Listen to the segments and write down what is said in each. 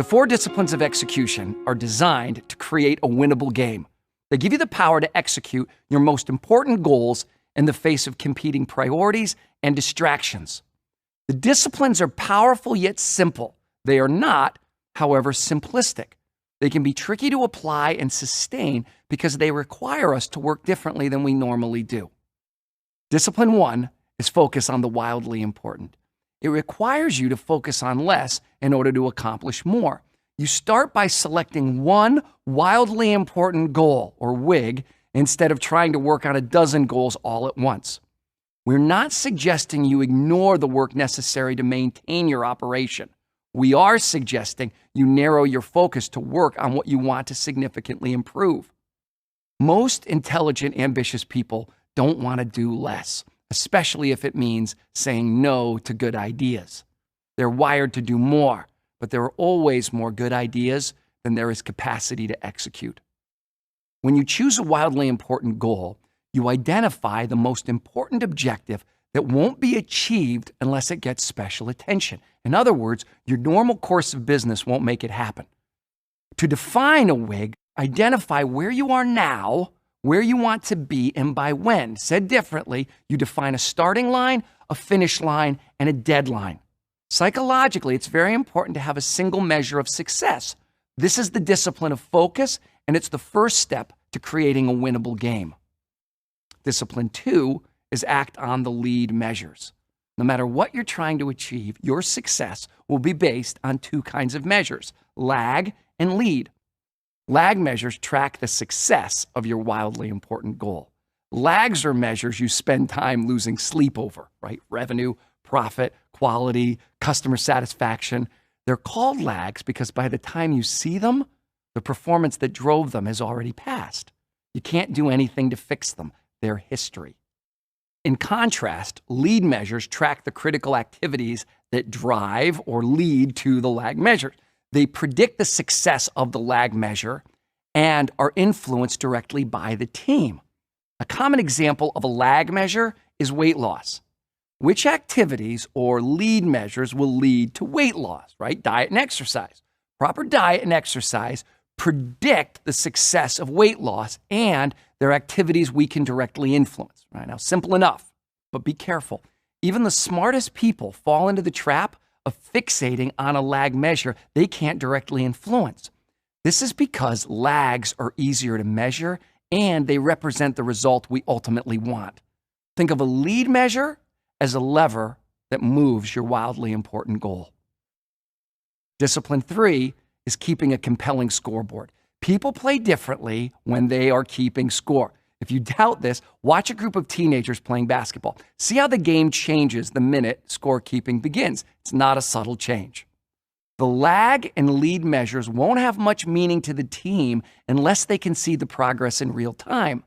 The 4 disciplines of execution are designed to create a winnable game. They give you the power to execute your most important goals in the face of competing priorities and distractions. The disciplines are powerful yet simple. They are not, however, simplistic. They can be tricky to apply and sustain because they require us to work differently than we normally do. Discipline 1 is focus on the wildly important. It requires you to focus on less in order to accomplish more. You start by selecting one wildly important goal, or WIG, instead of trying to work on a dozen goals all at once. We're not suggesting you ignore the work necessary to maintain your operation. We are suggesting you narrow your focus to work on what you want to significantly improve. Most intelligent, ambitious people don't want to do less, especially if it means saying no to good ideas. They're wired to do more, but there are always more good ideas than there is capacity to execute. When you choose a wildly important goal, you identify the most important objective that won't be achieved unless it gets special attention. In other words, your normal course of business won't make it happen. To define a WIG, identify where you are now, where you want to be, and by when. Said differently, you define a starting line, a finish line, and a deadline. Psychologically, it's very important to have a single measure of success. This is the discipline of focus, and it's the first step to creating a winnable game. Discipline 2 is act on the lead measures. No matter what you're trying to achieve, your success will be based on 2 kinds of measures, lag and lead. Lag measures track the success of your wildly important goal. Lags are measures you spend time losing sleep over, right? Revenue, profit, quality, customer satisfaction. They're called lags because by the time you see them, the performance that drove them has already passed. You can't do anything to fix them. They're history. In contrast, lead measures track the critical activities that drive or lead to the lag measure. They predict the success of the lag measure and are influenced directly by the team. A common example of a lag measure is weight loss. Which activities or lead measures will lead to weight loss, right? Diet and exercise. Proper diet and exercise predict the success of weight loss and their activities we can directly influence. Right? Now, simple enough, but be careful. Even the smartest people fall into the trap of fixating on a lag measure they can't directly influence. This is because lags are easier to measure and they represent the result we ultimately want. Think of a lead measure as a lever that moves your wildly important goal. Discipline 3 is keeping a compelling scoreboard. People play differently when they are keeping score. If you doubt this, watch a group of teenagers playing basketball. See how the game changes the minute scorekeeping begins. It's not a subtle change. The lag and lead measures won't have much meaning to the team unless they can see the progress in real time.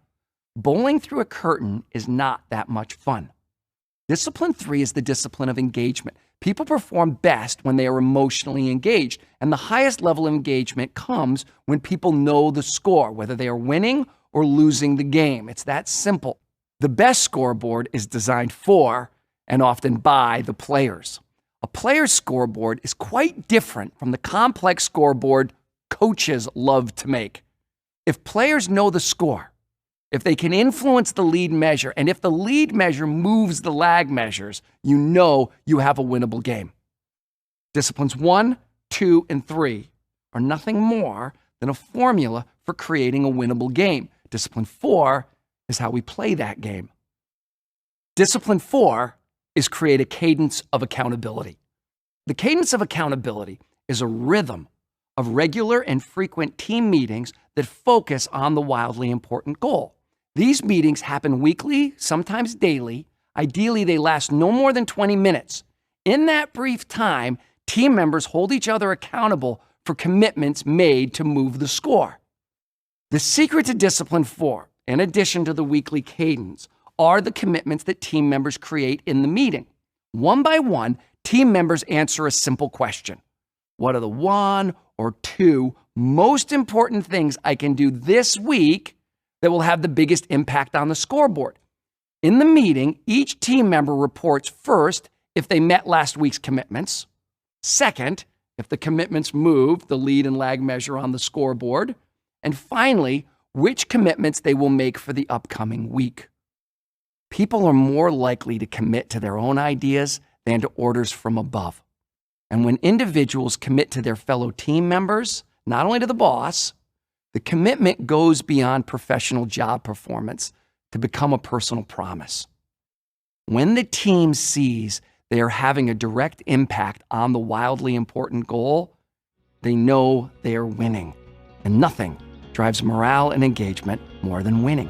Bowling through a curtain is not that much fun. Discipline 3 is the discipline of engagement. People perform best when they are emotionally engaged, and the highest level of engagement comes when people know the score, whether they are winning or losing the game. It's that simple. The best scoreboard is designed for and often by the players. A player's scoreboard is quite different from the complex scoreboard coaches love to make. If players know the score, if they can influence the lead measure, and if the lead measure moves the lag measures, you know you have a winnable game. Disciplines 1, 2, and 3 are nothing more than a formula for creating a winnable game. Discipline 4 is how we play that game. Discipline 4 is create a cadence of accountability. The cadence of accountability is a rhythm of regular and frequent team meetings that focus on the wildly important goal. These meetings happen weekly, sometimes daily. Ideally, they last no more than 20 minutes. In that brief time, team members hold each other accountable for commitments made to move the score. The secret to Discipline 4, in addition to the weekly cadence, are the commitments that team members create in the meeting. One by one, team members answer a simple question. What are the 1 or 2 most important things I can do this week that will have the biggest impact on the scoreboard? In the meeting, each team member reports first if they met last week's commitments, second, If the commitments move, the lead and lag measure on the scoreboard. And finally, which commitments they will make for the upcoming week. People are more likely to commit to their own ideas than to orders from above. And when individuals commit to their fellow team members, not only to the boss, the commitment goes beyond professional job performance to become a personal promise. When the team sees they are having a direct impact on the wildly important goal, they know they are winning. And nothing drives morale and engagement more than winning.